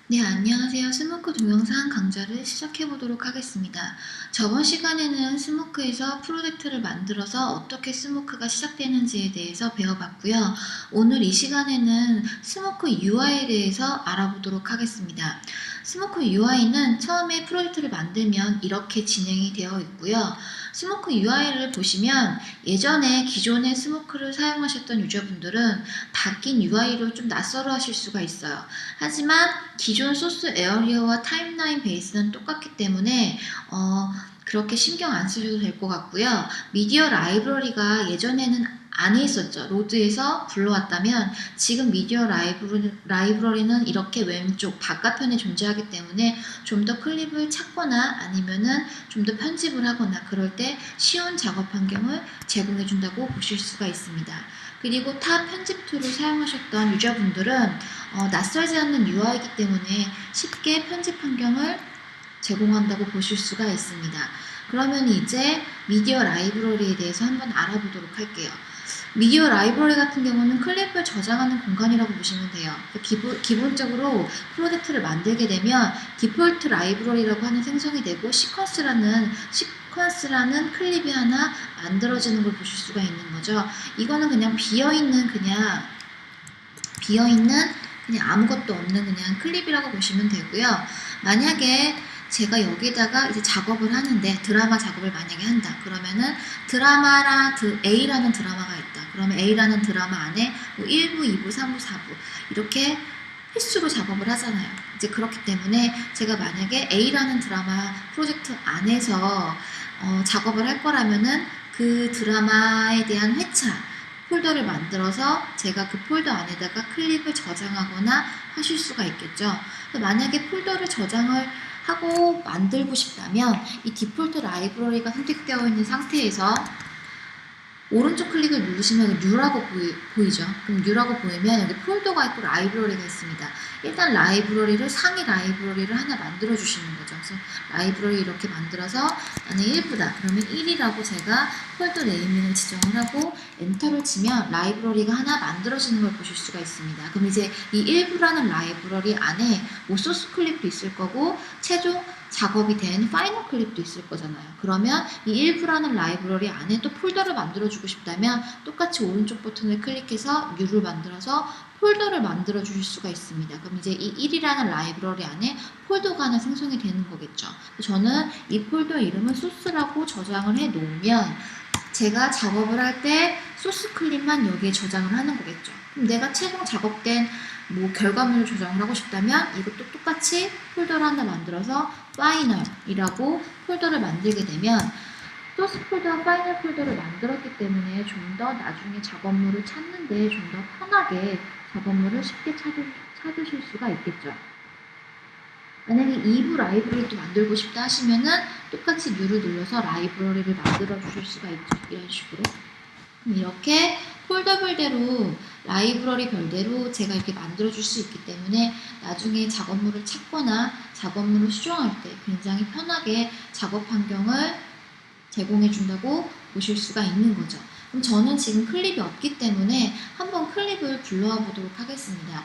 네, 안녕하세요. 스모크 동영상 강좌를 시작해 보도록 하겠습니다. 저번 시간에는 스모크에서 프로젝트를 만들어서 어떻게 스모크가 시작되는지에 대해서 배워봤고요. 오늘 이 시간에는 스모크 UI에 대해서 알아보도록 하겠습니다. 스모크 UI는 처음에 프로젝트를 만들면 이렇게 진행이 되어 있고요. 스모크 UI를 보시면 예전에 기존의 스모크를 사용하셨던 유저분들은 바뀐 UI로 좀 낯설어 하실 수가 있어요. 하지만 기존 소스 에어리어와 타임라인 베이스는 똑같기 때문에 그렇게 신경 안 쓰셔도 될 것 같고요. 미디어 라이브러리가 예전에는 안에 있었죠. 로드에서 불러왔다면 지금 미디어 라이브러리는 이렇게 왼쪽 바깥편에 존재하기 때문에 좀 더 클립을 찾거나 아니면은 좀 더 편집을 하거나 그럴 때 쉬운 작업 환경을 제공해 준다고 보실 수가 있습니다. 그리고 타 편집 툴을 사용하셨던 유저분들은 낯설지 않는 UI이기 때문에 쉽게 편집 환경을 제공한다고 보실 수가 있습니다. 그러면 이제 미디어 라이브러리에 대해서 한번 알아보도록 할게요. 미디어 라이브러리 같은 경우는 클립을 저장하는 공간이라고 보시면 돼요. 기본적으로 프로젝트를 만들게 되면 디폴트 라이브러리라고 하는 생성이 되고 시퀀스라는 클립이 하나 만들어지는 걸 보실 수가 있는 거죠. 이거는 그냥 비어있는 그냥 아무것도 없는 그냥 클립이라고 보시면 되고요. 만약에 제가 여기다가 이제 작업을 하는데 드라마 작업을 만약에 한다. 그러면은 A라는 드라마가 있다. 그러면 A라는 드라마 안에 뭐 1부, 2부, 3부, 4부 이렇게 횟수로 작업을 하잖아요. 이제 그렇기 때문에 제가 만약에 A라는 드라마 프로젝트 안에서 작업을 할 거라면은 그 드라마에 대한 회차 폴더를 만들어서 제가 그 폴더 안에다가 클립을 저장하거나 하실 수가 있겠죠. 만약에 폴더를 저장을 하고 만들고 싶다면 이 디폴트 라이브러리가 선택되어 있는 상태에서 오른쪽 클릭을 누르시면 New라고 보이죠. 그럼 New라고 보이면 여기 폴더가 있고 라이브러리가 있습니다. 일단 상위 라이브러리를 하나 만들어 주시는 거죠. 그래서 라이브러리 이렇게 만들어서 나는 1부다. 그러면 1이라고 제가 폴더 네이밍을 지정을 하고 엔터를 치면 라이브러리가 하나 만들어지는 걸 보실 수가 있습니다. 그럼 이제 이 1부라는 라이브러리 안에 뭐 소스 클립도 있을 거고 최종 작업이 된 파이널 클립도 있을 거잖아요. 그러면 이 1부라는 라이브러리 안에 또 폴더를 만들어주고 싶다면 똑같이 오른쪽 버튼을 클릭해서 New를 만들어서 폴더를 만들어 주실 수가 있습니다. 그럼 이제 이 1이라는 라이브러리 안에 폴더가 하나 생성이 되는 거겠죠. 저는 이 폴더 이름을 소스라고 저장을 해 놓으면 제가 작업을 할 때 소스 클립만 여기에 저장을 하는 거겠죠. 그럼 내가 최종 작업된 뭐 결과물을 저장을 하고 싶다면 이것도 똑같이 폴더를 하나 만들어서 파이널이라고 폴더를 만들게 되면 소스 폴더와 파이널 폴더를 만들었기 때문에 좀 더 나중에 작업물을 찾는데 좀 더 편하게 작업물을 쉽게 찾으실 수가 있겠죠. 만약에 2부 라이브러리도 만들고 싶다 하시면은 똑같이 New를 눌러서 라이브러리를 만들어 주실 수가 있죠. 이런 식으로. 이렇게 폴더별대로 라이브러리 별대로 제가 이렇게 만들어 줄 수 있기 때문에 나중에 작업물을 찾거나 작업물을 수정할 때 굉장히 편하게 작업 환경을 제공해 준다고 보실 수가 있는 거죠. 그럼 저는 지금 클립이 없기 때문에 한번 클립을 불러와 보도록 하겠습니다.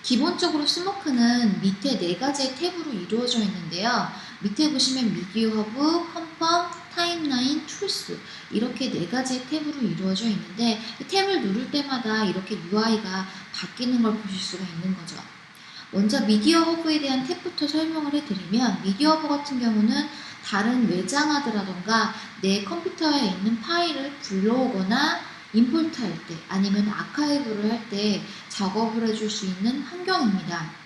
기본적으로 스모크는 밑에 4가지의 탭으로 이루어져 있는데요. 밑에 보시면 미디어 허브, 컨펌, 타임라인, 툴스 이렇게 4가지의 탭으로 이루어져 있는데 탭을 누를 때마다 이렇게 UI가 바뀌는 걸 보실 수가 있는 거죠. 먼저 미디어 허브에 대한 탭부터 설명을 해드리면 미디어 허브 같은 경우는 다른 외장하드라던가 내 컴퓨터에 있는 파일을 불러오거나 임포트 할 때 아니면 아카이브를 할 때 작업을 해줄 수 있는 환경입니다.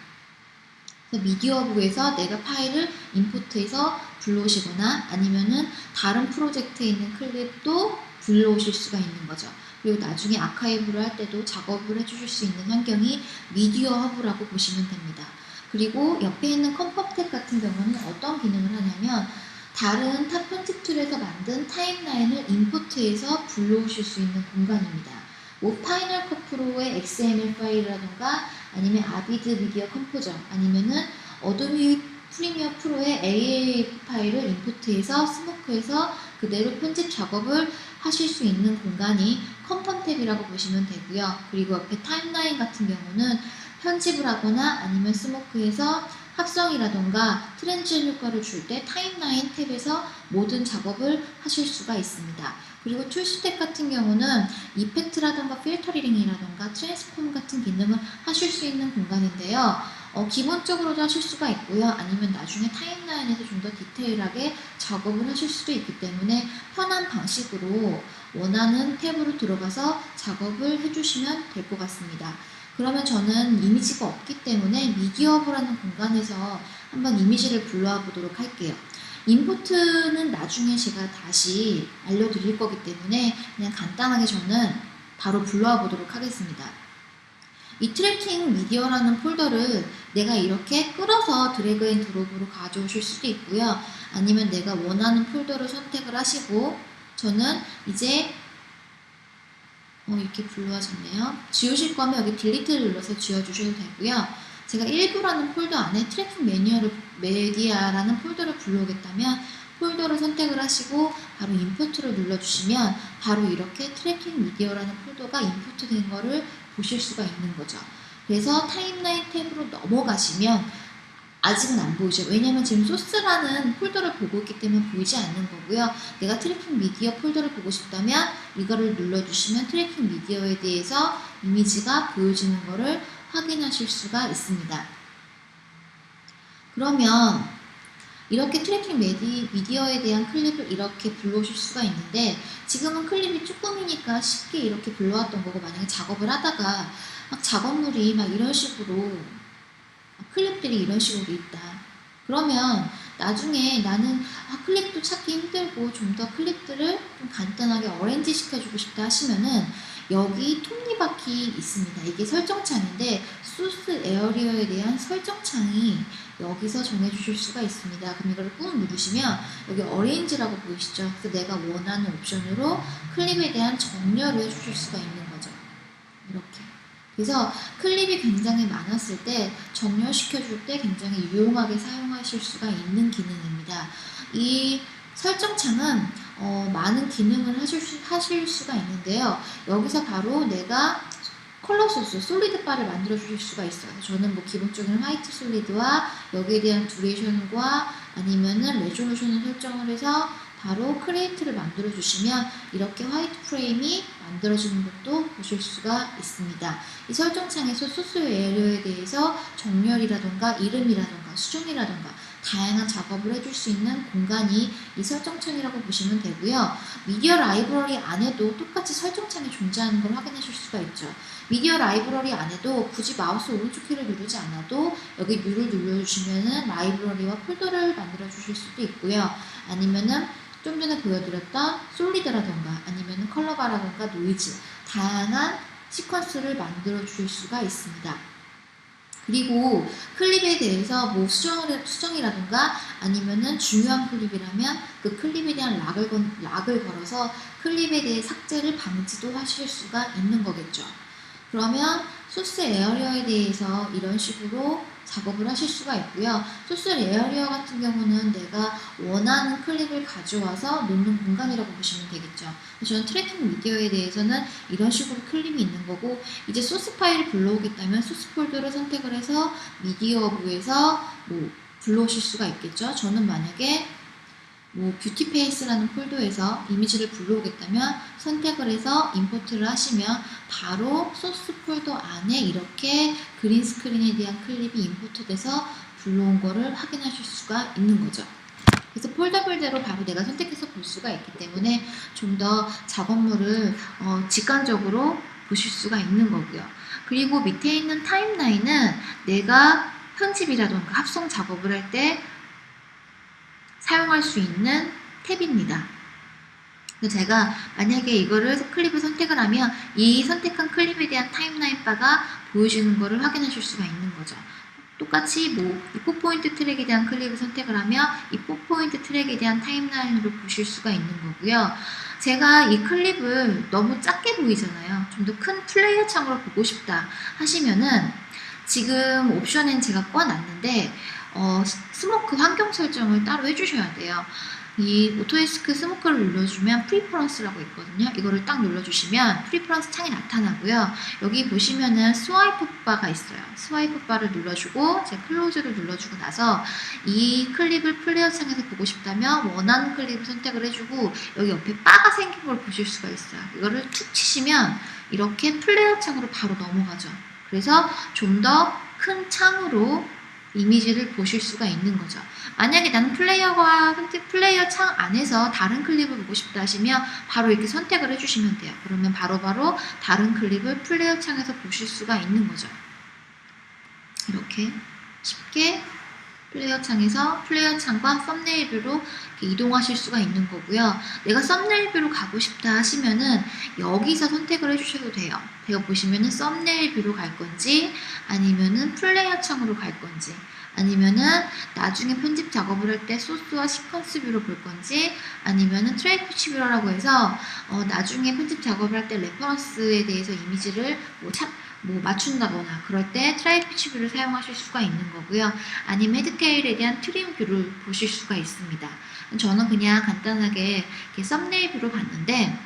미디어 허브에서 내가 파일을 임포트해서 불러오시거나 아니면은 다른 프로젝트에 있는 클립도 불러오실 수가 있는 거죠. 그리고 나중에 아카이브를 할 때도 작업을 해주실 수 있는 환경이 미디어 허브라고 보시면 됩니다. 그리고 옆에 있는 컴펌 탭 같은 경우는 어떤 기능을 하냐면 다른 타 편집 툴에서 만든 타임라인을 임포트해서 불러오실 수 있는 공간입니다. 뭐 파이널 컷 프로의 XML 파일이라던가 아니면 아비드 미디어 컴포저 아니면은 어도비 프리미어 프로의 AAF 파일을 임포트해서 스모크해서 그대로 편집 작업을 하실 수 있는 공간이 컴펌 탭이라고 보시면 되고요. 그리고 옆에 타임라인 같은 경우는 편집을 하거나 아니면 스모크에서 합성이라던가 트랜지션 효과를 줄 때 타임라인 탭에서 모든 작업을 하실 수가 있습니다. 그리고 툴스택 같은 경우는 이펙트라던가 필터링이라던가 트랜스폼 같은 기능을 하실 수 있는 공간인데요. 기본적으로도 하실 수가 있고요. 아니면 나중에 타임라인에서 좀 더 디테일하게 작업을 하실 수도 있기 때문에 편한 방식으로 원하는 탭으로 들어가서 작업을 해주시면 될 것 같습니다. 그러면 저는 이미지가 없기 때문에 미디어브라는 공간에서 한번 이미지를 불러와 보도록 할게요. 임포트는 나중에 제가 다시 알려드릴 거기 때문에 그냥 간단하게 저는 바로 불러와 보도록 하겠습니다. 이 트래킹 미디어라는 폴더를 내가 이렇게 끌어서 드래그 앤 드롭으로 가져오실 수도 있고요. 아니면 내가 원하는 폴더를 선택을 하시고 저는 이제 이렇게 불러졌네요. 지우실 거면 여기 딜리트를 눌러서 지워주셔도 되고요. 제가 1부라는 폴더 안에 트래킹 메디아라는 폴더를 불러오겠다면 폴더를 선택을 하시고 바로 임포트를 눌러주시면 바로 이렇게 트래킹 미디어라는 폴더가 임포트 된 거를 보실 수가 있는 거죠. 그래서 타임라인 탭으로 넘어가시면 아직은 안 보이죠. 왜냐면 지금 소스라는 폴더를 보고 있기 때문에 보이지 않는 거고요. 내가 트래킹 미디어 폴더를 보고 싶다면 이거를 눌러주시면 트래킹 미디어에 대해서 이미지가 보여지는 거를 확인하실 수가 있습니다. 그러면 이렇게 트래킹 미디어에 대한 클립을 이렇게 불러오실 수가 있는데 지금은 클립이 조금이니까 쉽게 이렇게 불러왔던 거고 만약에 작업을 하다가 막 작업물이 막 이런 식으로 클립들이 이런 식으로 있다. 그러면 나중에 나는 클립도 찾기 힘들고 좀 더 클립들을 좀 간단하게 어레인지 시켜주고 싶다 하시면은 여기 톱니바퀴 있습니다. 이게 설정창인데 소스 에어리어에 대한 설정창이 여기서 정해주실 수가 있습니다. 그럼 이걸 꾹 누르시면 여기 어레인지라고 보이시죠? 그래서 내가 원하는 옵션으로 클립에 대한 정렬을 해주실 수가 있는 거죠. 이렇게. 그래서 클립이 굉장히 많았을 때 정렬시켜줄 때 굉장히 유용하게 사용하실 수가 있는 기능입니다. 이 설정창은 많은 기능을 하실 수가 있는데요. 여기서 바로 내가 컬러 소스, 솔리드 바를 만들어 주실 수가 있어요. 저는 뭐 기본적인 화이트 솔리드와 여기에 대한 듀레이션과 아니면은 레졸루션을 설정을 해서 바로 크리에이트를 만들어 주시면 이렇게 화이트 프레임이 만들어지는 것도 보실 수가 있습니다. 이 설정창에서 소스 에어리어에 대해서 정렬이라던가 이름이라던가 수정이라던가 다양한 작업을 해줄 수 있는 공간이 이 설정창이라고 보시면 되고요. 미디어 라이브러리 안에도 똑같이 설정창이 존재하는 걸 확인하실 수가 있죠. 미디어 라이브러리 안에도 굳이 마우스 오른쪽 키를 누르지 않아도 여기 New를 눌러주시면은 라이브러리와 폴더를 만들어 주실 수도 있고요. 아니면은 좀 전에 보여드렸던 솔리드라던가 아니면은 컬러바라던가 노이즈 다양한 시퀀스를 만들어 주실 수가 있습니다. 그리고 클립에 대해서 뭐 수정이라던가 아니면은 중요한 클립이라면 그 클립에 대한 락을 걸어서 클립에 대해 삭제를 방지도 하실 수가 있는 거겠죠. 그러면 소스 에어리어에 대해서 이런 식으로 작업을 하실 수가 있고요. 소스 에어리어 같은 경우는 내가 원하는 클립을 가져와서 놓는 공간이라고 보시면 되겠죠. 저는 트래킹 미디어에 대해서는 이런 식으로 클립이 있는 거고 이제 소스 파일을 불러오겠다면 소스 폴더를 선택을 해서 미디어부에서 뭐 불러오실 수가 있겠죠. 저는 만약에 뭐 뷰티 페이스라는 폴더에서 이미지를 불러오겠다면 선택을 해서 임포트를 하시면 바로 소스 폴더 안에 이렇게 그린 스크린에 대한 클립이 임포트돼서 불러온 거를 확인하실 수가 있는 거죠. 그래서 폴더별대로 바로 내가 선택해서 볼 수가 있기 때문에 좀 더 작업물을 직관적으로 보실 수가 있는 거고요. 그리고 밑에 있는 타임라인은 내가 편집이라던가 합성 작업을 할 때 사용할 수 있는 탭입니다. 제가 만약에 이거를 클립을 선택을 하면 이 선택한 클립에 대한 타임라인 바가 보여지는 것을 확인하실 수가 있는 거죠. 똑같이 뭐 이 4포인트 트랙에 대한 클립을 선택을 하면 이 4포인트 트랙에 대한 타임라인으로 보실 수가 있는 거고요. 제가 이 클립을 너무 작게 보이잖아요. 좀 더 큰 플레이어 창으로 보고 싶다 하시면은 지금 옵션엔 제가 꺼놨는데 스모크 환경 설정을 따로 해주셔야 돼요. 이 오토데스크 스모커를 눌러주면 프리퍼런스라고 있거든요. 이거를 딱 눌러주시면 프리퍼런스 창이 나타나고요. 여기 보시면은 스와이프 바가 있어요. 스와이프 바를 눌러주고 제 클로즈를 눌러주고 나서 이 클립을 플레이어 창에서 보고 싶다면 원하는 클립을 선택을 해주고 여기 옆에 바가 생긴 걸 보실 수가 있어요. 이거를 툭 치시면 이렇게 플레이어 창으로 바로 넘어가죠. 그래서 좀 더 큰 창으로 이미지를 보실 수가 있는 거죠. 만약에 나는 플레이어 창 안에서 다른 클립을 보고 싶다 하시면 바로 이렇게 선택을 해주시면 돼요. 그러면 바로바로 다른 클립을 플레이어 창에서 보실 수가 있는 거죠. 이렇게 쉽게 플레이어 창에서 플레이어 창과 썸네일 뷰로 이동하실 수가 있는 거고요. 내가 썸네일 뷰로 가고 싶다 하시면은 여기서 선택을 해주셔도 돼요. 제가 보시면은 썸네일 뷰로 갈 건지 아니면은 플레이어 창으로 갈 건지 아니면은 나중에 편집 작업을 할 때 소스와 시퀀스 뷰로 볼 건지 아니면은 트레이 피치 뷰라고 해서 나중에 편집 작업을 할 때 레퍼런스에 대해서 이미지를 맞춘다거나 그럴 때 트라이 피치 뷰를 사용하실 수가 있는 거고요. 아니면 헤드케일에 대한 트림 뷰를 보실 수가 있습니다. 저는 그냥 간단하게 이렇게 썸네일 뷰로 봤는데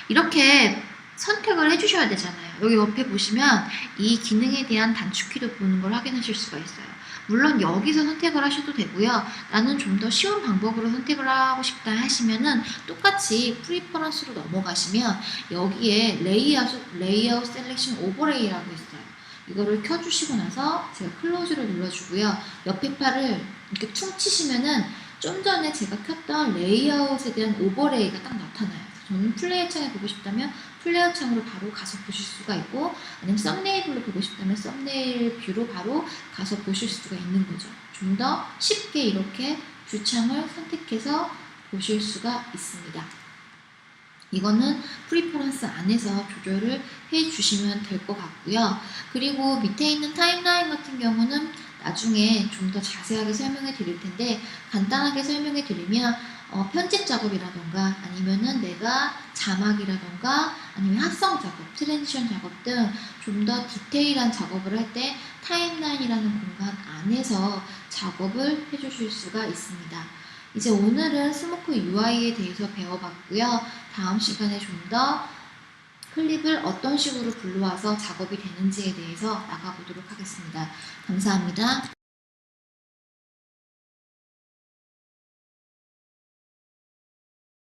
이렇게 선택을 해주셔야 되잖아요. 여기 옆에 보시면 이 기능에 대한 단축키도 보는 걸 확인하실 수가 있어요. 물론 여기서 선택을 하셔도 되고요. 나는 좀 더 쉬운 방법으로 선택을 하고 싶다 하시면은 똑같이 프리퍼런스로 넘어가시면 여기에 레이아웃 셀렉션 오버레이라고 있어요. 이거를 켜주시고 나서 제가 클로즈를 눌러주고요. 옆에 팔을 이렇게 퉁 치시면은 좀 전에 제가 켰던 레이아웃에 대한 오버레이가 딱 나타나요. 저는 플레이어 창에 보고 싶다면 플레이어 창으로 바로 가서 보실 수가 있고 아니면 썸네일로 보고 싶다면 썸네일 뷰로 바로 가서 보실 수가 있는 거죠. 좀 더 쉽게 이렇게 뷰창을 선택해서 보실 수가 있습니다. 이거는 프리퍼런스 안에서 조절을 해주시면 될 것 같고요. 그리고 밑에 있는 타임라인 같은 경우는 나중에 좀 더 자세하게 설명해 드릴 텐데 간단하게 설명해 드리면 편집 작업이라던가 아니면은 내가 자막이라던가 아니면 합성 작업, 트랜지션 작업 등 좀 더 디테일한 작업을 할 때 타임라인이라는 공간 안에서 작업을 해주실 수가 있습니다. 이제 오늘은 스모크 UI에 대해서 배워봤고요. 다음 시간에 좀 더 클립을 어떤 식으로 불러와서 작업이 되는지에 대해서 나가보도록 하겠습니다. 감사합니다.